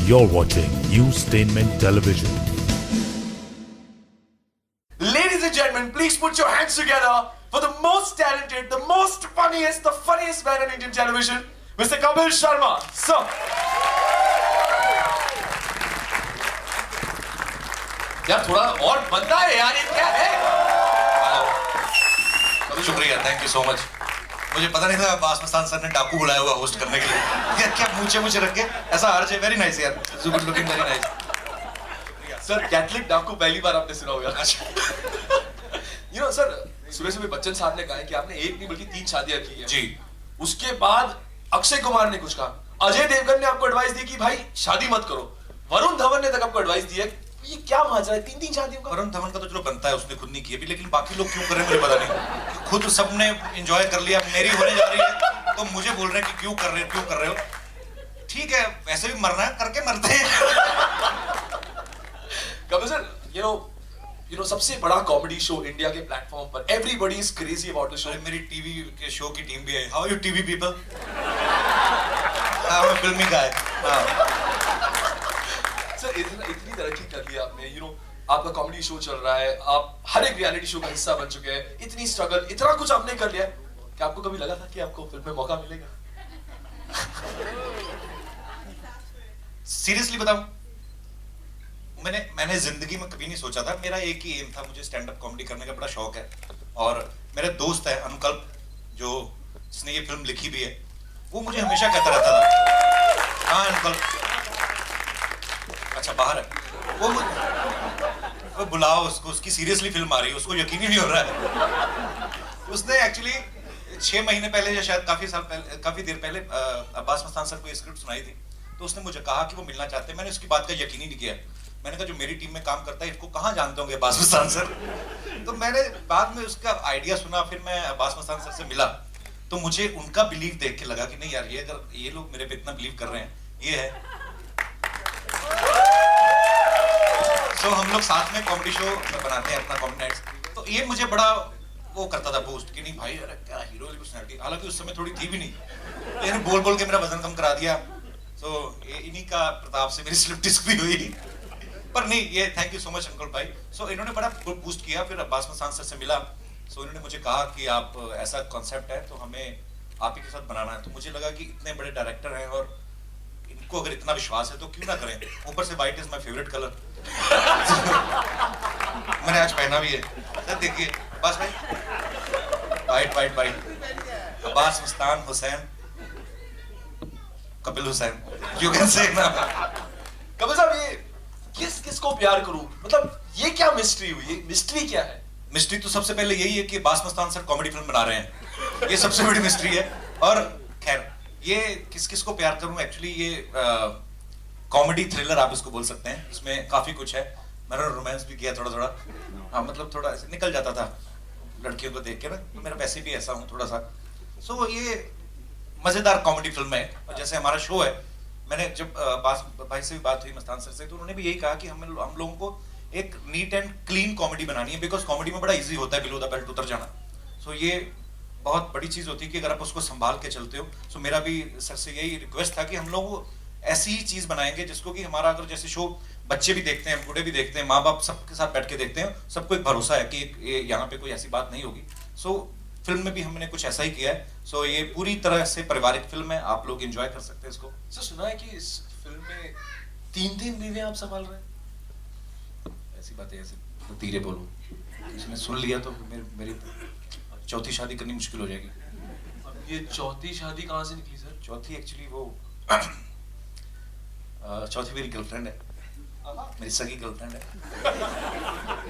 You're watching Newstainment Television. Ladies and gentlemen, please put your hands together for the most talented, the most funniest, the funniest man on Indian television, Mr. Kapil Sharma. Sir. यार थोड़ा और बनता है यार, ये क्या है? शुक्रिया, थैंक यू सो मच। मुझे पता नहीं था अब्बास मस्तान सर ने डाकू बुलाया हुआ होस्ट करने के लिए। क्या मुझे रख के ऐसा आरजे, वेरी नाइस यार, so good looking, very nice. Sir Catholic डाकू पहली बार आपने सुना होगा। यू नो सर, सुबह बच्चन साहब ने कहा है कि आपने एक नहीं बल्कि 3 शादियां की हैं। जी। उसके बाद अक्षय कुमार ने कुछ कहा, अजय देवगन ने आपको एडवाइस दी कि भाई शादी मत करो, वरुण धवन ने तक आपको एडवाइस दी है। ये क्या माजरा है 3 शादियों का? वरुण धवन का तो चलो बनता है, उसने खुद नहीं किया भी, लेकिन बाकी लोग क्यों कर रहे हैं मुझे पता नहीं। खुद सबने एंजॉय कर लिया, मेरी होने जा रही है तो मुझे बोल रहे हैं कि क्यों कर रहे हो। ठीक है, वैसे भी मरना है, करके मरते हैं। कपिल सर, you know सबसे बड़ा कॉमेडी शो इंडिया के प्लेटफॉर्म पर, everybody is crazy about the show. मेरी टीवी के शो की टीम भी है। How are you TV people? मैं फिल्मी का है। सर इतनी तरक्की कर ली आपने, आपका कॉमेडी शो चल रहा है, आप हर एक रियलिटी शो का हिस्सा बन चुके हैं, इतनी स्ट्रगल, इतना कुछ आपने कर लिया है, क्या आपको कभी लगा था कि आपको फिल्म में मौका मिलेगा? सीरियसली बताऊं, मैंने जिंदगी में कभी नहीं सोचा था। मेरा एक ही एम था, मुझे स्टैंड अप कॉमेडी करने का बड़ा शौक है। और मेरा दोस्त है अनुकल्प, जो जिसने ये फिल्म लिखी भी है, वो मुझे हमेशा कहता रहता था, हाँ अनुकल्प, अच्छा बाहर है, वो बुलाओ उसको, उसकी सीरियसली फिल्म आ रही है, उसको यकीन ही नहीं हो रहा है। उसने एक्चुअली 6 महीने पहले या शायद काफी देर पहले अब्बास मस्तान सर को ये स्क्रिप्ट सुनाई थी, तो उसने मुझे कहा कि वो मिलना चाहते हैं। मैंने उसकी बात का यकीन ही नहीं किया। मैंने कहा जो मेरी टीम में काम करता है इसको कहाँ जानते होंगे अब्बास मस्तान सर। तो मैंने बाद में उसका आइडिया सुना, फिर मैं अब्बास मस्तान सर से मिला, तो मुझे उनका बिलीव देख के लगा कि नहीं यार, अगर ये लोग मेरे पे इतना बिलीव कर रहे हैं, ये है। तो हम लोग साथ में कॉमेडी शो बनाते हैं अपना कॉमेडी नाइट्स, तो ये मुझे बड़ा वो करता था बूस्ट कि नहीं भाई, अरे क्या हीरो की पर्सनालिटी। हालांकि उस समय थोड़ी थी भी नहीं, लेकिन बोल के मेरा वजन कम करा दिया। तो ये इन्हीं का प्रताप से मेरी स्लिप डिस्क भी हुई। पर नहीं, ये thank you so much uncle भाई। सो इन्होंने बड़ा बूस्ट किया। फिर अब्बास मस्तान सर से मिला, सो इन्होंने मुझे कहा कि आप ऐसा कॉन्सेप्ट है तो हमें आप ही के साथ बनाना है। तो मुझे लगा कि इतने बड़े डायरेक्टर हैं और इनको अगर इतना विश्वास है तो क्यों ना करें। ऊपर से white is my favourite colour. मैंने आज पहना भी है, सर देखिए बस भाई, white Abbas Mastan Hussain, Kapil Hussain, you can say ना। कपिल साहब, ये किसको प्यार करूं, मतलब ये क्या मिस्ट्री हुई? ये मिस्ट्री क्या है? मिस्ट्री तो सबसे पहले यही है कि Abbas Mastan sir comedy film बना रहे हैं, ये सबसे बड़ी मिस्ट्री है। और खैर, ये किसको प्यार करूं, एक्चुअली ये कॉमेडी थ्रिलर आप इसको बोल सकते हैं। इसमें काफी कुछ है, मैंने रोमांस भी किया थोड़ा। हाँ, मतलब थोड़ा ऐसे निकल जाता था लड़कियों को देख के ना, मेरा वैसे भी ऐसा हूँ थोड़ा सा। सो ये मजेदार कॉमेडी फिल्म है। और जैसे हमारा शो है, मैंने जब भाई से भी बात हुई मस्तान सर से, तो उन्होंने भी यही कहा कि हम लोगों को एक नीट एंड क्लीन कॉमेडी बनानी है, बिकॉज कॉमेडी में बड़ा इजी होता है बिलो द बेल्ट उतर जाना। सो ये बहुत बड़ी चीज होती है कि अगर आप उसको संभाल के चलते हो। सो मेरा भी सर से यही रिक्वेस्ट था कि हम लोग ऐसी ही चीज बनाएंगे जिसको कि हमारा, अगर जैसे शो बच्चे भी देखते हैं, बूढ़े भी देखते हैं, माँ बाप सबके साथ बैठ के देखते हैं, सबको एक भरोसा है कि यहाँ पे कोई ऐसी बात नहीं होगी। सो फिल्म में भी हमने कुछ ऐसा ही किया है। सो ये पूरी तरह से पारिवारिक फिल्म है, आप लोग एंजॉय कर सकते हैं इसको। सर सुना है कि इस फिल्म में 3 बीवियां आप संभाल रहे हैं? ऐसी बातें ऐसे तो धीरे बोलो, इसने सुन लिया तो मेरी चौथी शादी करनी मुश्किल हो जाएगी। अब ये चौथी शादी कहाँ से निकली सर? चौथी एक्चुअली वो चौथी मेरी गर्लफ्रेंड है, मेरी सगी गर्लफ्रेंड है।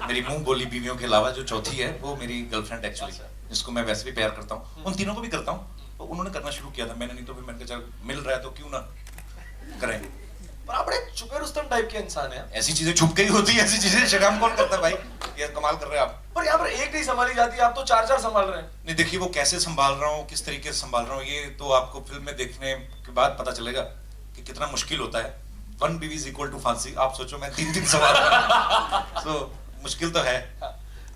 मेरी मुंह बोली बीवियों के अलावा जो चौथी है वो मेरी गर्लफ्रेंड एक्चुअली, जिसको मैं वैसे भी प्यार करता हूँ, उन तीनों को भी करता हूँ। तो उन्होंने करना शुरू किया था, मैंने नहीं। तो फिर मैंने कहा चल मिल रहा है तो क्यों ना करें। पर आप बड़े छुपे रुस्तम टाइप के इंसान हैं। ऐसी चीजें छुप के ही होती है, ऐसी चीजें शगाम कौन करता है भाई, ये कमाल कर रहे हैं आप। पर यहाँ पर एक नहीं संभाली जाती, आप तो 4 संभाल रहे हैं। नहीं देखिए, वो कैसे संभाल रहा हूँ, किस तरीके से संभाल रहा हूँ, ये तो आपको फिल्म में देखने के बाद पता चलेगा कि कितना मुश्किल होता है। 1 बीवी इज इक्वल टू फांसी। आप सोचो मैं 3 संभाल रहा हूँ। So, मुश्किल तो है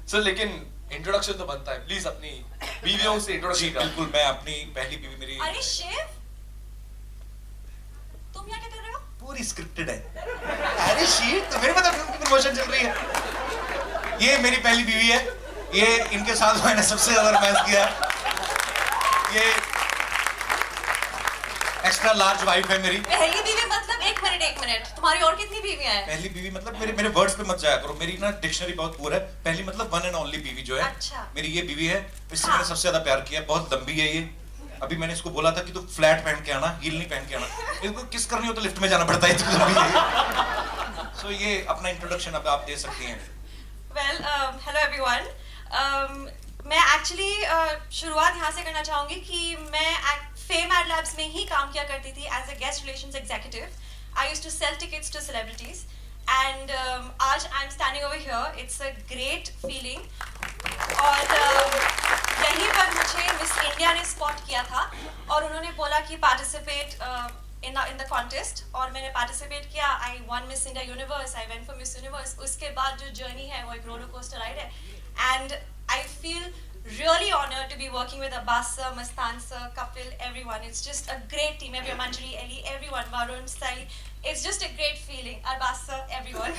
सर, लेकिन इंट्रोडक्शन तो बनता है, प्लीज अपनी बीवियों से इंट्रोडक्शन। बिल्कुल, मैं अपनी पहली बीवी मेरी। अरे शिव, तुम यहाँ क्या कर रहे हो? पूरी पूरी स्क्रिप्टेड है। अरे शीट, तो मेरे मतलब फिल्म की प्रमोशन चल रही है। ये मेरी पहली बीवी है, ये इनके साथ मैंने सबसे ज्यादा रोमांस किया। ये एक्स्ट्रा लार्ज वाइफ है मेरी। पहली बीवी मतलब एक मिनट, तुम्हारी और कितनी बीवियां हैं? पहली बीवी मतलब मेरे वर्ड्स पे मत जाया करो, मेरी ना डिक्शनरी बहुत पुअर है। पहली मतलब वन एंड ओनली बीवी जो है, अच्छा। मेरी ये बीवी है, इससे मैंने सबसे ज्यादा प्यार किया। बहुत लंबी है ये। अभी मैंने इसको बोला था कि तू फ्लैट पहन के आना, हील नहीं पहन के आना। इसको किस करनी हो तो लिफ्ट में जाना पड़ता है, इतनी लंबी है। सो ये अपना इंट्रोडक्शन अब आप दे सकती हैं। Well, hello everyone. मैं एक्चुअली शुरुआत यहाँ से करना चाहूँगी कि मैं फेम एड लैब्स में ही काम किया करती थी as a guest relations executive. I used to sell tickets to celebrities and आज I am standing over here. It's a great feeling. और यहीं पर मुझे मिस इंडिया ने स्पॉट किया था और उन्होंने बोला कि पार्टिसिपेट इन द कॉन्टेस्ट, और मैंने पार्टिसिपेट किया। I one miss India universe, I went for miss universe. उसके बाद जो जर्नी है वो एक रोलर कोस्टर राइड है and I feel really honored to be working with Abbas sir, Mastan sir, Kapil, everyone. It's just a great team. Everyone, Manjari, Ellie, everyone, Varun, Sai. It's just a great feeling. Abbas sir, everyone.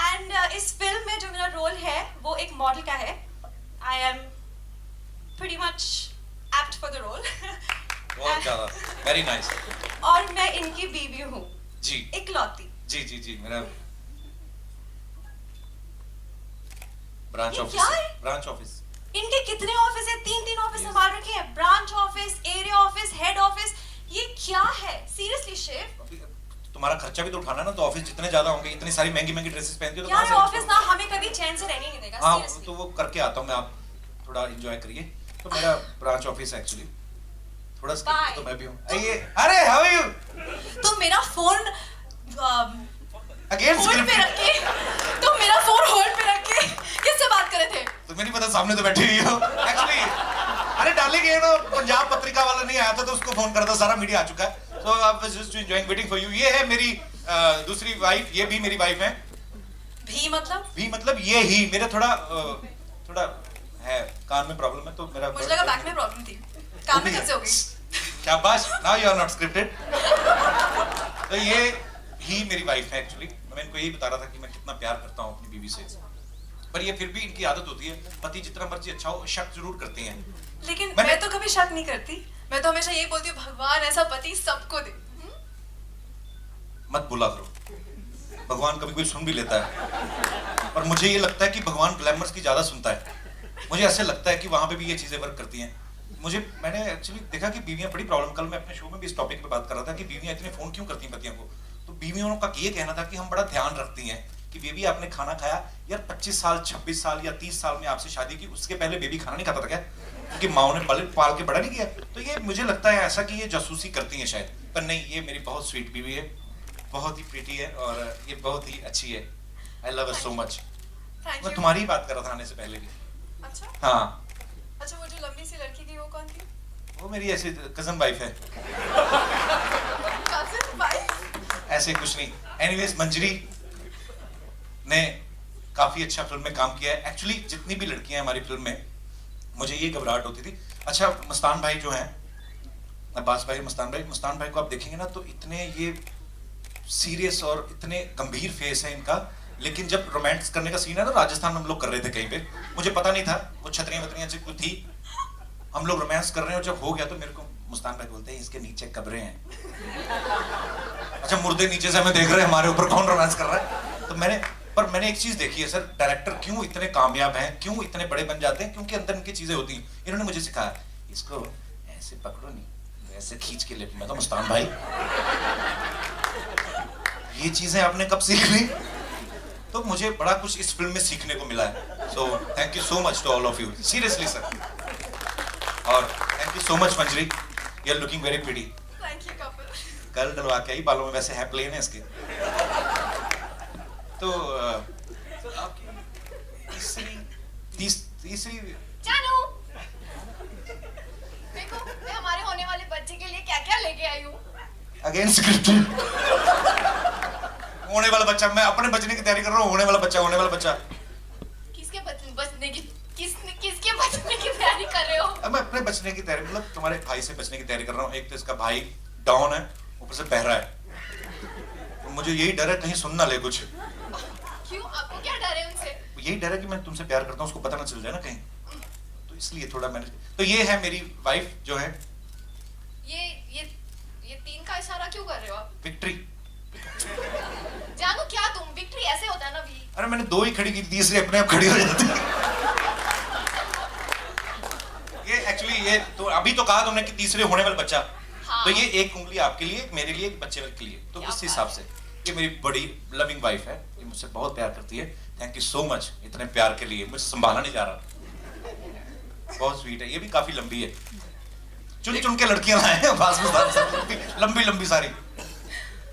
And इस film में जो मेरा role है वो एक model का है. I am pretty much apt for the role. बहुत ज़्यादा. Very nice. और मैं इनकी बीवी हूँ. जी. इकलौती. जी मेरा ब्रांच ऑफिस। Branch office. इनके कितने ऑफिस है? 3 ऑफिस संभाल रखे हैं। Branch office, area office, head office. ये क्या है? Seriously chef? तुम्हारा खर्चा भी तो उठाना ना, तो ऑफिस जितने ज्यादा होंगे, इतनी सारी महंगी ड्रेसेस पहनती हो तो यार ऑफिस ना हमें कभी चैन से रहने नहीं देगा। हाँ, तो वो करके आता हूँ मैं, आप थोड़ा एंजॉय करिए। तो मेरा ब्रांच ऑफिस एक्चुअली थोड़ा स्किप तो मैं भी हूँ। अरे हाउ आर यू? तुम मेरा फोन अगेन होल्ड पे रख के, तुम मेरा फोन होल्ड पे रख के किससे बात कर रहे थे? तुम्हें नहीं पता, सामने तो बैठी हुई हो एक्चुअली। अरे डार्लिंग, ये ना पंजाब पत्रिका वाला नहीं आया था तो उसको फोन कर दो, सारा मीडिया आ चुका है। तो I just enjoying waiting for you. ये है मेरी दूसरी वाइफ, ये भी मेरी वाइफ है। भी मतलब ये ही मेरा थोड़ा है, कान में प्रॉब्लम है तो मेरा। मुझे लगा बैक में प्रॉब्लम थी, कान में कैसे हो गई? शाबाश, now you are not scripted. तो ये ही मेरी वाइफ है एक्चुअली। मैं इनको यही बता रहा था कि मैं कितना प्यार करता हूँ अपनी बीवी से, पर ये फिर भी इनकी आदत होती है, पति जितना मर्जी अच्छा हो शक जरूर करते हैं। लेकिन मैं तो कभी शक नहीं करती। मैं तो हमेशा यही बोलती हूँ, भगवान ऐसा पति सबको दे। मत बोला करो, भगवान कभी कोई सुन भी लेता है, और मुझे ये लगता है कि भगवान ग्लैमर्स की ज्यादा सुनता है। मुझे ऐसे लगता है कि वहां पे भी ये चीजें वर्क करती हैं। मैंने एक्चुअली देखा कि बीवियां बड़ी प्रॉब्लम, कल मैं अपने शो में भी इस टॉपिक पे बात कर रहा था कि बीवियां इतने फोन क्यों करती हैं पतियों को। तो बीवियों का ये कहना था कि हम बड़ा ध्यान रखती हैं कि बेबी आपने खाना खाया। यार 25 साल 26 साल या 30 साल में आपसे शादी की, उसके पहले बेबी खाना नहीं खाता था क्या? क्योंकि माओ ने पाल के बड़ा नहीं किया। तो ये मुझे लगता है ऐसा कि ये जासूसी करती हैं शायद, पर नहीं, ये मेरी बहुत स्वीट बीवी है, बहुत ही प्रीटी है और ये बहुत ही अच्छी है। I love her so much. मैं तुम्हारी ही बात कर रहा था आने से पहले भी। अच्छा हाँ। अच्छा, वो जो लंबी सी लड़की थी वो कौन थी? वो मेरी ऐसे कजन वाइफ है। Cousin wife? ऐसे कुछ नहीं। एनीवेज, मंजरी ने काफी अच्छा फिल्म में काम किया है। एक्चुअली जितनी भी लड़कियां हमारी फिल्म में, मुझे ये घबराहट होती थी। अच्छा, मस्तान भाई जो हैं, अब्बास भाई, मस्तान भाई को आप देखेंगे ना तो इतने ये सीरियस और इतने गंभीर फेस है इनका, लेकिन जब रोमांस करने का सीन है ना, राजस्थान में हम लोग कर रहे थे कहीं पे, मुझे पता नहीं था, वो छतरियां वतरियां से कुछ थी, हम लोग रोमांस कर रहे हैं और जब हो गया तो मेरे को मुस्तान भाई बोलते हैं इसके नीचे कब्रें हैं। अच्छा, मुर्दे नीचे से हमें देख रहे हैं, हमारे ऊपर कौन रोमांस कर रहा है? तो मैंने एक चीज देखी है सर, डायरेक्टर क्यों इतने कामयाब हैं, क्यों इतने बड़े बन जाते हैं, क्योंकि अंदर इनकी चीजें होती हैं। इन्होंने मुझे सिखाया, इसको ऐसे पकड़ो नहीं, वैसे खींच के लिप में। तो मुस्तान भाई, ये चीजें आपने कब सीख ली? तो मुझे बड़ा कुछ इस फिल्म में सीखने को मिला है। So thank you so much to all of you, seriously sir. और thank you so much Manjari, you are looking very pretty. Thank you Kapil. कल डलवा के आई बालों में, वैसे है प्लेन है इसके। तो आपकी तीसरी जानू, देखो मैं हमारे होने वाले बच्चे के लिए क्या क्या लेके आई हूँ। Again scripted. होने वाला बच्चा, मैं अपने बचने की तैयारी कर रहा हूँ। होने वाला बच्चा किसके बचने की तैयारी कर रहे हो? अब मैं अपने बचने की तैयारी, मतलब तुम्हारे भाई से बचने की तैयारी कर रहा हूँ। एक तो इसका भाई डॉन है, ऊपर से बहरा है। मुझे यही डर है कहीं सुन ना ले कुछ। क्यों, आपको क्या डर है उनसे? यही डर है कि मैं तुमसे प्यार करता हूँ, उसको पता ना चल जाए ना कहीं, तो इसलिए थोड़ा मैंने। तो ये है मेरी वाइफ जो है। ये 3 का इशारा क्यों कर रहे हो आप? विक्ट्री। जानू क्या तुम, विक्ट्री ऐसे होता है ना वी। अरे मैंने 2 ही खड़ी की, तीसरी अपने आप खड़ी हो जाती है। ये एक्चुअली ये तो अभी तो कहा तुमने कि तीसरे होने वाला बच्चा, हाँ। तो ये एक उंगली आपके लिए, मेरे लिए, एक बच्चे के लिए, तो उस हिसाब से ये मेरी बड़ी लविंग वाइफ है, ये मुझसे बहुत प्यार करती है। थैंक यू सो मच इतने प्यार के लिए, मुझे संभाला नहीं जा रहा। बहुत स्वीट है, ये भी काफी लंबी है, चुन चुन के लड़कियां लाए हैं लंबी लंबी सारी।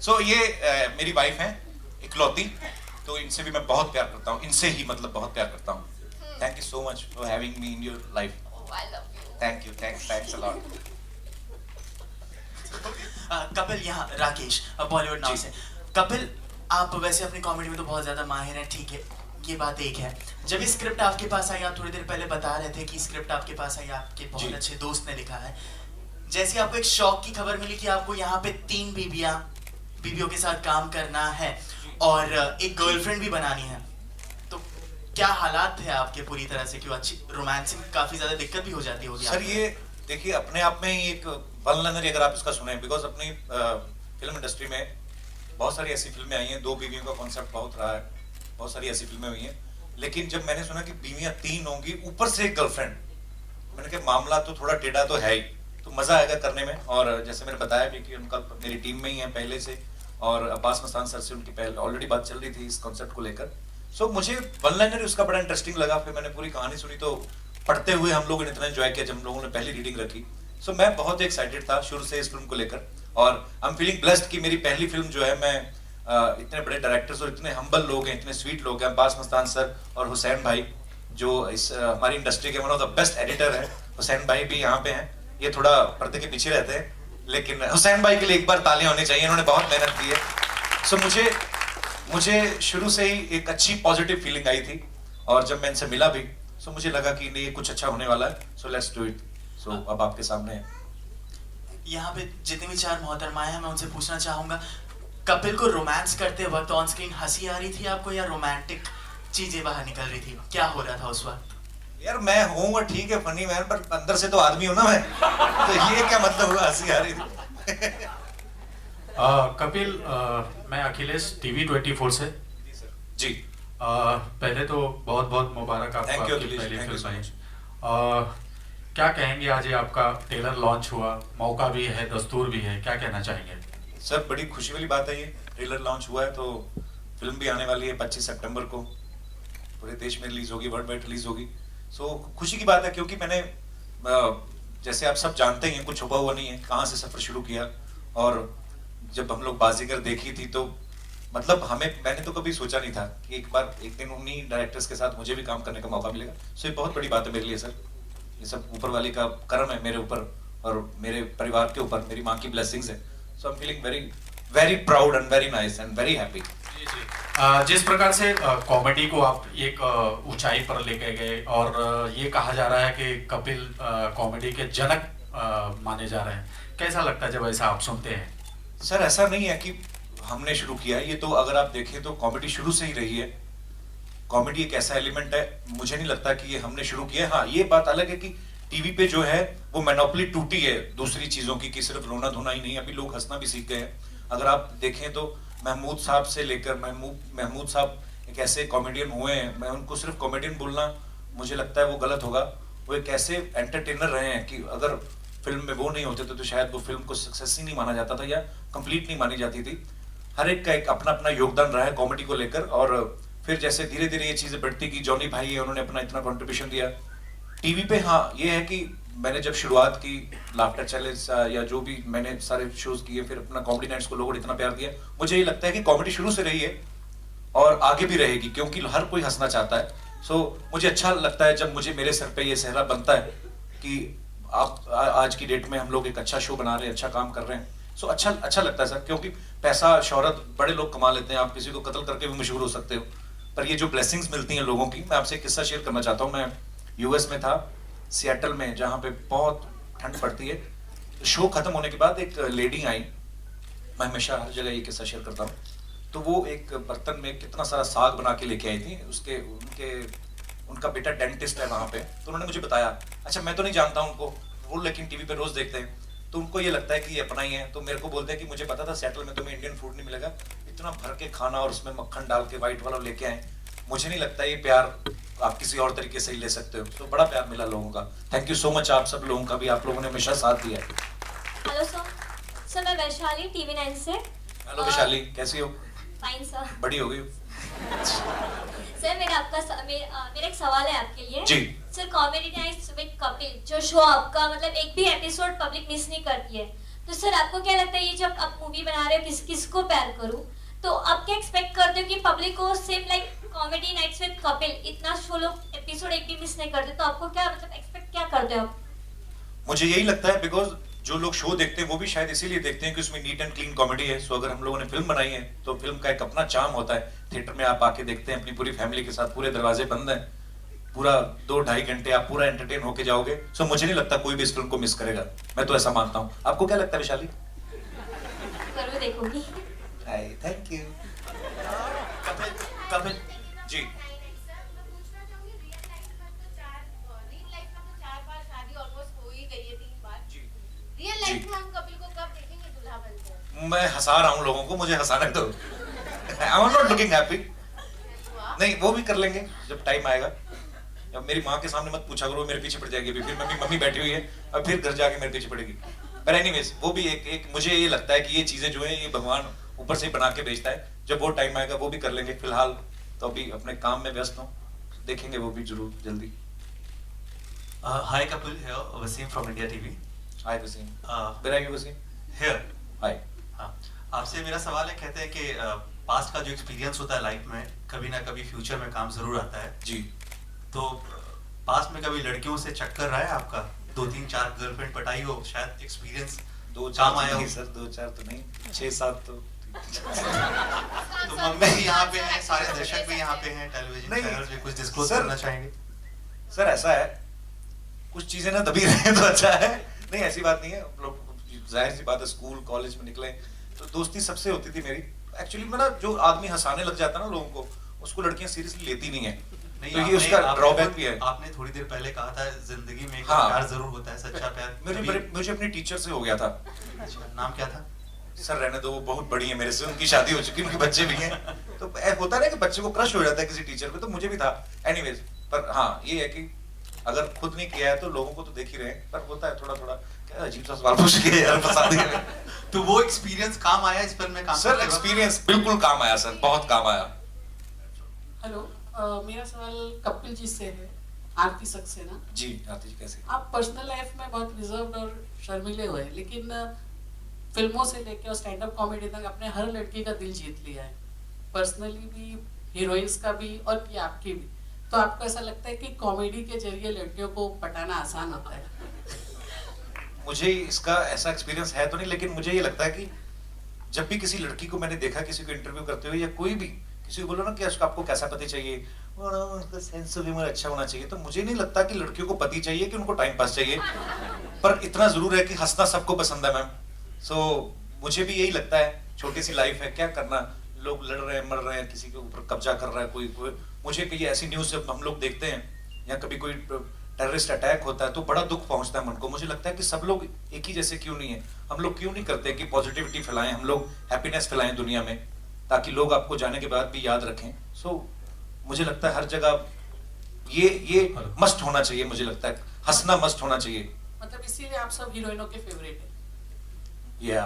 सो ये मेरी वाइफ है इकलौती, तो इनसे भी मैं बहुत प्यार करता हूँ, इनसे ही मतलब बहुत प्यार करता हूँ। Thank you so much for having me in your life. I love you. Thank you, thanks a lot. Kapil, यहाँ राकेश बॉलीवुड नाम से। कपिल, आप वैसे अपनी कॉमेडी में तो बहुत ज्यादा माहिर हैं, ठीक है, ये बात एक है। जब ये स्क्रिप्ट आपके पास आई, आप थोड़ी देर पहले बता रहे थे कि स्क्रिप्ट आपके पास आई, आपके बहुत अच्छे दोस्त ने लिखा है। जैसे आपको एक शौक की खबर मिली कि आपको यहाँ पे 3 बीवियों के साथ काम करना है और एक गर्लफ्रेंड भी बनानी है, तो क्या हालात थे आपके पूरी तरह से? क्यों अच्छी रोमांसिंग काफी ज्यादा दिक्कत भी हो जाती होगी सर? ये देखिए अपने आप में ही एक वल्नरी अगर आप इसका सुने, बिकॉज अपनी फिल्म इंडस्ट्री में बहुत सारी ऐसी फिल्में आई हैं, 2 बीवियों का कॉन्सेप्ट बहुत रहा है, बहुत सारी ऐसी फिल्में हुई हैं, लेकिन जब मैंने सुना कि बीवियां 3 होंगी ऊपर से एक गर्लफ्रेंड, मैंने कहा मामला तो थोड़ा टेढ़ा तो है ही, तो मजा आएगा करने में। और जैसे मैंने बताया भी कि उनका मेरी टीम में ही है पहले से, और अब्बास मस्तान सर से उनकी पहले ऑलरेडी बात चल रही थी इस कॉन्सेप्ट को लेकर। सो मुझे वन लाइनर उसका बड़ा इंटरेस्टिंग लगा, फिर मैंने पूरी कहानी सुनी, तो पढ़ते हुए हम लोगों ने इतना एंजॉय किया जब हम लोगों ने पहली रीडिंग रखी। सो मैं बहुत एक्साइटेड था शुरू से इस फिल्म को लेकर, और आई एम फीलिंग ब्लेस्ड कि मेरी पहली फिल्म जो है, मैं इतने बड़े डायरेक्टर्स और इतने हम्बल लोग हैं, इतने स्वीट लोग हैं, अब्बास मस्तान सर और हुसैन भाई जो इस हमारी इंडस्ट्री के one of the best editor है, हुसैन भाई भी यहाँ पे हैं, ये थोड़ा पर्दे के पीछे रहते हैं, लेकिन हुसैन भाई के लिए एक बार तालियां होनी चाहिए, इन्होंने बहुत मेहनत की है। सो मुझे शुरू से ही एक अच्छी पॉजिटिव फीलिंग आई थी, और जब मैं इनसे मिला भी, सो मुझे लगा कि नहीं, ये कुछ अच्छा होने वाला है, सो लेट्स डू इट। सो अब आपके सामने है। यहाँ पे जितनी भी 4 मोहतरमाएं हैं, मैं उनसे पूछना चाहूंगा, कपिल को रोमांस करते वक्त ऑन स्क्रीन हंसी आ रही थी आपको, या रोमांटिक चीजें बाहर निकल रही थी? क्या हो रहा था उस वक्त? यार मैं हूँ ठीक है फनी मैन, पर अंदर से तो आदमी हूँ ना मैं, तो ये क्या मतलब हुआ हंसी आ रही थी? कपिल, मैं अखिलेश टीवी 24 से जी। पहले तो बहुत बहुत मुबारक आपको, Thank you, आपकी अखिलेश, पहली thank you फिल्म so आई। क्या कहेंगे, आज ये आपका ट्रेलर लॉन्च हुआ, मौका भी है, दस्तूर भी है, क्या कहना चाहेंगे? सर बड़ी खुशी वाली बात है, ये ट्रेलर लॉन्च हुआ है, तो फिल्म भी आने वाली है 25 सितंबर को, पूरे देश में रिलीज होगी, वर्ल्ड वाइड रिलीज होगी। सो खुशी की बात है, क्योंकि मैंने जैसे आप सब जानते हैं कुछ छुपा हुआ नहीं है, कहाँ से सफर शुरू किया, और जब हम लोग बाजीगर देखी थी तो मतलब मैंने तो कभी सोचा नहीं था कि एक दिन उन्हीं डायरेक्टर्स के साथ मुझे भी काम करने का मौका मिलेगा। सो ये बहुत बड़ी बात है मेरे लिए सर, ये सब ऊपर वाले का करम है मेरे ऊपर और मेरे परिवार के ऊपर, मेरी माँ की ब्लेसिंग्स है। So I am feeling very very proud and very nice and very happy. जिस प्रकार से कॉमेडी को आप एक ऊंचाई पर लेके गए, और ये कहा जा रहा है कि कपिल कॉमेडी के जनक माने जा रहे हैं, कैसा लगता है जब ऐसा आप सुनते हैं? सर ऐसा नहीं है कि हमने शुरू किया है, ये तो अगर आप देखें तो कॉमेडी शुरू से ही रही है। कॉमेडी एक ऐसा एलिमेंट है, मुझे नहीं लगता कि ये हमने शुरू किया है। हाँ ये बात अलग है कि टीवी पे जो है वो मोनोपोली टूटी है दूसरी चीजों की, कि सिर्फ रोना धोना ही नहीं, अभी लोग हंसना भी सीख गए हैं। अगर आप देखें तो महमूद साहब से लेकर महमूद साहब एक ऐसे कॉमेडियन हुए हैं, मैं उनको सिर्फ कॉमेडियन बोलना मुझे लगता है वो गलत होगा, वो एक ऐसे एंटरटेनर रहे हैं कि अगर फिल्म में वो नहीं होते तो शायद वो फिल्म को सक्सेस ही नहीं माना जाता था या कंप्लीट नहीं मानी जाती थी। हर एक का एक अपना अपना योगदान रहा है कॉमेडी को लेकर, और फिर जैसे धीरे धीरे ये चीजें बढ़ती कि जॉनी भाई है, उन्होंने अपना इतना कंट्रीब्यूशन दिया टीवी पे। हाँ ये है कि मैंने जब शुरुआत की लाफ्टर चैलेंज या जो भी मैंने सारे शोज किए, फिर अपना कॉमेडी नाइट्स को लोगों ने इतना प्यार दिया, मुझे ये लगता है कि कॉमेडी शुरू से रही है और आगे भी रहेगी, क्योंकि हर कोई हंसना चाहता है। सो मुझे अच्छा लगता है जब मुझे मेरे सर पे ये सेहरा बनता है कि आप आज की डेट में हम लोग एक अच्छा शो बना रहे हैं, अच्छा काम कर रहे हैं। सो अच्छा लगता है सर, क्योंकि पैसा शोहरत बड़े लोग कमा लेते हैं, आप किसी को कत्ल करके भी मशहूर हो सकते हो, पर ये जो ब्लेसिंग्स मिलती हैं लोगों की, मैं आपसे एक किस्सा शेयर करना चाहता हूँ। मैं यूएस में था, सिएटल में, जहाँ पे बहुत ठंड पड़ती है। तो शो खत्म होने के बाद एक लेडी आई, मैं हमेशा हर जगह ये किस्सा शेयर करता हूँ। तो वो एक बर्तन में कितना सारा साग बना के लेके आई थी। उनका बेटा डेंटिस्ट है वहाँ पे, तो उन्होंने मुझे बताया। अच्छा मैं तो नहीं जानता उनको, वो लेकिन टीवी पे रोज देखते हैं, तो उनको ये लगता है कि ये अपना ही है। तो मेरे को बोलते हैं कि मुझे पता था सेटल में तुम्हें इंडियन फूड नहीं मिलेगा, इतना भर के खाना और उसमें मक्खन डाल के व्हाइट वाला लेके आए। मुझे नहीं लगता ये प्यार आप किसी और तरीके से ही ले सकते हो। तो बड़ा प्यार मिला लोगों का। थैंक यू सो मच आप सब लोगों का भी, आप लोगों ने हमेशा साथ दिया है। हेलो सर मैं वैशाली TV9 से। हेलो वैशाली, कैसी हो? Fine sir. बड़ी हो गई हो। सर मेरा एक सवाल है आपके लिए जी। Sir comedy nights with Kapil जो शो आपका मतलब एक भी एपिसोड पब्लिक मिस नहीं करती है, तो सर आपको क्या लगता है ये जब आप मूवी बना रहे हो किसको प्यार करूं, तो आप क्या एक्सपेक्ट करते हो कि पब्लिक को same like comedy nights with Kapil इतना शो लोग एपिसोड एक भी मिस नहीं करते, तो आपको क्या मतलब एक्सपेक्ट क्या करते हो आप? मुझे यही लगता है बिकॉज जो लोग शो देखते हैं वो भी शायद इसीलिए देखते हैं कि उसमें नीट एंड क्लीन कॉमेडी है। सो अगर हम लोगों ने फिल्म बनाई है तो फिल्म का एक अपना चार्म होता है। थिएटर में आप आके देखते हैं अपनी पूरी फैमिली के साथ, पूरे दरवाजे बंद हैं, पूरा 2-2.5 घंटे आप पूरा एंटरटेन होके जाओगे। सो मुझे नहीं लगता कोई भी इस फिल्म को मिस करेगा, मैं तो ऐसा मानता हूँ। आपको क्या लगता है वैशाली? जरूर देखूंगी। Thank you. Kapil ji real life में हम कपिल को कब देखेंगे दूल्हा बनकर? मैं हंसा रहा हूँ लोगों को, मुझे हंसाने दो। I am not looking happy. नहीं वो भी कर लेंगे जब टाइम आएगा। अब मेरी माँ के सामने मत पूछा करो, मेरे पीछे पड़ जाएगी अभी। फिर मम्मी बैठी हुई है, अब फिर घर जाके मेरे पीछे पड़ेगी। पर एनीवेज वो भी एक मुझे ये लगता है कि ये चीजें जो है ये भगवान ऊपर से बना के भेजता है। जब वो टाइम आएगा वो भी कर लेंगे। फिलहाल तो अभी अपने काम में व्यस्त हूँ, देखेंगे वो भी जरूर जल्दी। Hi Kapil here, Wasim from India TV. Hi Wasim. Where are you Wasim? Here. हाय। हाँ, आपसे मेरा सवाल है, कहते हैं कि पास्ट का जो एक्सपीरियंस होता है लाइफ में कभी ना कभी फ्यूचर में काम जरूर आता है जी। तो पास्ट में कभी लड़कियों से चक्कर रहा है आपका? 2-3-4 गर्लफ्रेंड पटाई हो, शायद एक्सपीरियंस 2-4 काम आया हो। सर, 2-4 तो नहीं, 6-7 तो। तो मम्मी भी यहाँ पे हैं, सारे दर्शक भी यहाँ पे हैं, टेलीविजन नहीं, चैनल पे कुछ डिस्क्लोज सर, करना चाहेंगे? सर ऐसा है, कुछ चीजें ना दबी रहे तो अच्छा है। नहीं ऐसी बात नहीं है, हम लोग जाहिर सी बात है स्कूल कॉलेज में निकले तो दोस्ती सबसे होती थी मेरी। एक्चुअली में ना जो आदमी हंसाने लग जाता है ना लोगों को, उसको लड़कियां सीरियसली लेती नहीं है। नहीं, तो ये उसका ड्रॉबैक भी है। आपने थोड़ी देर पहले कहा था जिंदगी में एक हाँ। प्यार जरूर होता है, सच्चा प्यार। मुझे अपनी टीचर से हो गया था। अच्छा, नाम क्या था? सर रहने दो, वो बहुत बड़ी है मेरे से, उनकी शादी हो चुकी है, उनके बच्चे भी हैं। तो होता है ना कि बच्चे को क्रश हो जाता है किसी टीचर पे, तो मुझे भी था। एनीवेज पर हाँ ये है कि अगर खुद नहीं किया है तो लोगों को तो देख ही रहे हैं, पर होता है थोड़ा थोड़ा। क्या अजीब सा सवाल पूछ लिया यार, फंसा दिया। तो वो एक्सपीरियंस काम आया इस फिल्म में काम सर करते वक्त? एक्सपीरियंस बिल्कुल काम आया सर, बहुत काम आया। हेलो, मेरा सवाल कपिल जी से है, आरती सक्सेना। जी आरती जी कैसे? आप पर्सनल लाइफ में बहुत रिजर्व्ड और शर्मीले हुए, लेकिन फिल्मों से लेकर और स्टैंड अप कॉमेडी तक आपने हर लड़की का दिल जीत लिया है, पर्सनली भी, हीरोइंस का भी और कि आपकी भी। तो आपको ऐसा लगता है कि कॉमेडी के जरिए लड़कियों को पटाना आसान होता है? मुझे इसका ऐसा एक्सपीरियंस है तो नहीं, लेकिन मुझे ये लगता है कि जब भी किसी लड़की को मैंने देखा, किसी को इंटरव्यू करते हुए या कोई भी किसी को बोलो ना कि आपको कैसा पति चाहिए, उसका सेंस ऑफ ह्यूमर अच्छा होना चाहिए, तो मुझे नहीं लगता कि लड़कियों को पति चाहिए कि उनको टाइम पास चाहिए। पर इतना जरूर है कि हंसना सबको पसंद है मैम। सो मुझे भी यही लगता है, छोटी सी लाइफ है, क्या करना, लोग लड़ रहे हैं, मर रहे हैं, किसी के ऊपर कब्जा कर रहा है कोई। मुझे कई ऐसी न्यूज जब हम लोग देखते हैं या कभी कोई टेररिस्ट अटैक होता है तो बड़ा दुख पहुंचता है मन को। मुझे लगता है कि सब लोग एक ही जैसे क्यों नहीं है, हम लोग क्यों नहीं करते कि पॉजिटिविटी फैलाएं, हम लोग हैप्पीनेस फैलाएं दुनिया में, ताकि लोग आपको जाने के बाद भी याद रखें। सो मुझे लगता है हर जगह ये मस्ट होना चाहिए। मुझे लगता है हंसना मस्ट होना चाहिए। मतलब इसीलिए आप सब हीरोइनों के फेवरेट हैं? या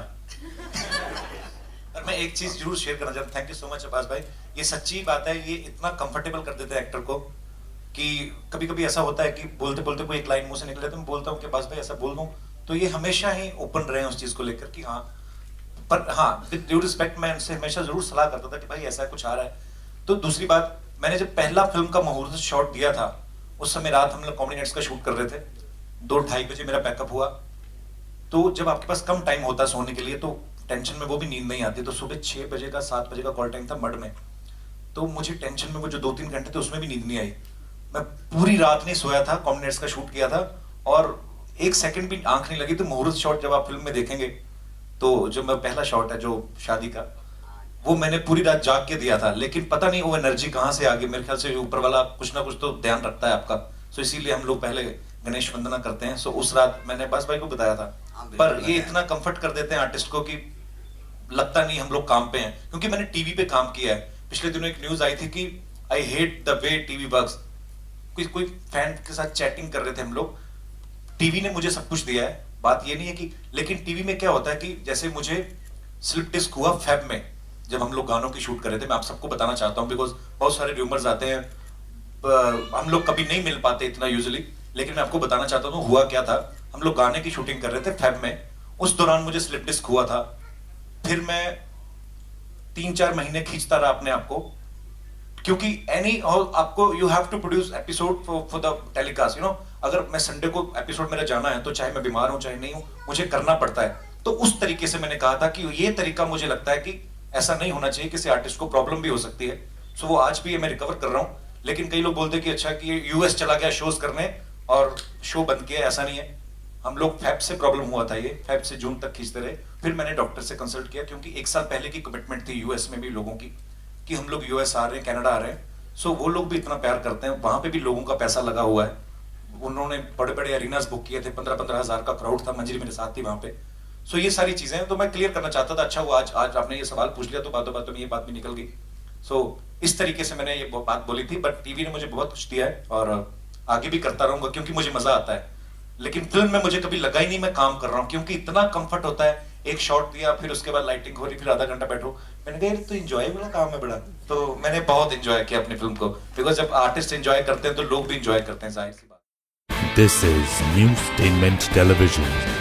और मैं एक चीज जरूर शेयर करना चाहता हूँ। Thank you so much Abbas भाई, ये सच्ची बात है। ये इतना कंफर्टेबल कर देते हैं एक्टर को कि कभी कभी ऐसा होता है कि बोलते बोलते कोई एक लाइन मुंह से निकले तो मैं बोलता हूँ कि अब्बास भाई ऐसा बोल दूं, तो ये हमेशा ही ओपन रहे उस चीज को लेकर कि हाँ। पर हाँ विद ड्यू रिस्पेक्ट मैं उनसे हमेशा जरूर सलाह करता था कि भाई ऐसा कुछ आ रहा है। तो दूसरी बात, मैंने जब पहला फिल्म का मुहूर्त शॉट दिया था, उस समय रात हम लोग कॉमेडी नाइट्स का शूट कर रहे थे, 2-2:30 बजे मेरा पैकअप हुआ। तो जब आपके पास कम टाइम होता है सोने के लिए तो टेंशन में वो भी नींद नहीं आती। तो सुबह 6 बजे का 7 बजे का कॉल टाइम था मड में, तो मुझे टेंशन में वो जो 2-3 घंटे थे उसमें भी नींद नहीं आई। मैं पूरी रात नहीं सोया था, कॉमेडी नाइट्स का शूट किया था और 1 सेकंड भी आंख नहीं लगी। तो मुहूर्त शॉट जब आप फिल्म में देखेंगे तो जो मैं पहला शॉट है जो शादी का, वो मैंने पूरी रात जाग के दिया था, लेकिन पता नहीं वो एनर्जी कहाँ से आ गई। मेरे ख्याल से ऊपर वाला कुछ ना कुछ तो ध्यान रखता है आपका, सो इसीलिए हम लोग पहले गणेश वंदना करते हैं। सो उस रात मैंने बास भाई को बताया था, पर ये इतना कंफर्ट कर देते हैं आर्टिस्ट को कि लगता नहीं हम लोग काम पे हैं, क्योंकि मैंने टीवी पे काम किया है। पिछले दिनों एक न्यूज आई थी कि I hate the way TV works. कोई फैन के साथ चैटिंग कर रहे थे हम लोग। टीवी ने मुझे सब कुछ दिया है, बात ये नहीं है कि, लेकिन टीवी में क्या होता है कि जैसे मुझे स्लिप डिस्क हुआ फेब में, जब हम लोग गानों की शूट कर रहे थे। मैं आप सबको बताना चाहता हूँ बिकॉज बहुत सारे रूमर्स आते हैं, हम लोग कभी नहीं मिल पाते इतना यूजुअली, लेकिन मैं आपको बताना चाहता हूँ हुआ क्या था। हम लोग गाने की शूटिंग कर रहे थे फेब में, उस दौरान मुझे स्लिप डिस्क हुआ था। फिर मैं 3-4 महीने खींचता रहा अपने आप को, क्योंकि आपको you have to produce episode for the telecast, you know. अगर मैं संडे को एपिसोड मेरा जाना है तो चाहे मैं बीमार हूं चाहे नहीं हूं, मुझे करना पड़ता है। तो उस तरीके से मैंने कहा था कि ये तरीका मुझे लगता है कि ऐसा नहीं होना चाहिए, किसी आर्टिस्ट को प्रॉब्लम भी हो सकती है। सो वो आज भी मैं रिकवर कर रहा हूं। लेकिन कई लोग बोलते हैं कि अच्छा कि यूएस चला गया शोज करने और शो बंद किया, ऐसा नहीं है। हम लोग फेब से प्रॉब्लम हुआ था, ये फेब से जून तक खींचते रहे। फिर मैंने डॉक्टर से कंसल्ट किया, क्योंकि 1 साल पहले की कमिटमेंट थी यूएस में भी लोगों की कि हम लोग यूएस आ रहे हैं, कनाडा आ रहे हैं। सो वो लोग भी इतना प्यार करते हैं, वहां पे भी लोगों का पैसा लगा हुआ है। उन्होंने बड़े बड़े अरीनास बुक किए थे, 15-15 हजार का क्राउड था। मंजरी मेरे साथ थी वहां पे। सो ये सारी चीजें तो मैं क्लियर करना चाहता था। अच्छा वो आज आपने ये सवाल पूछ लिया तो बातों बातों में ये बात भी निकल गई। सो इस तरीके से मैंने ये बात बोली थी, बट टीवी ने मुझे बहुत कुछ दिया है और आगे भी करता रहूंगा, क्योंकि मुझे मजा आता है। लेकिन फिल्म में मुझे कभी लगा ही नहीं मैं काम कर रहा हूँ, क्योंकि इतना कंफर्ट होता है। एक शॉट दिया, फिर उसके बाद लाइटिंग हो रही, फिर आधा घंटा बैठो। मैंने कहा तो एंजॉय वाला काम है बड़ा। तो मैंने बहुत एंजॉय किया अपनी फिल्म को, बिकॉज जब आर्टिस्ट एंजॉय करते हैं तो लोग भी एंजॉय करते हैं, जाहिर सी बात। This is Newstainment Television.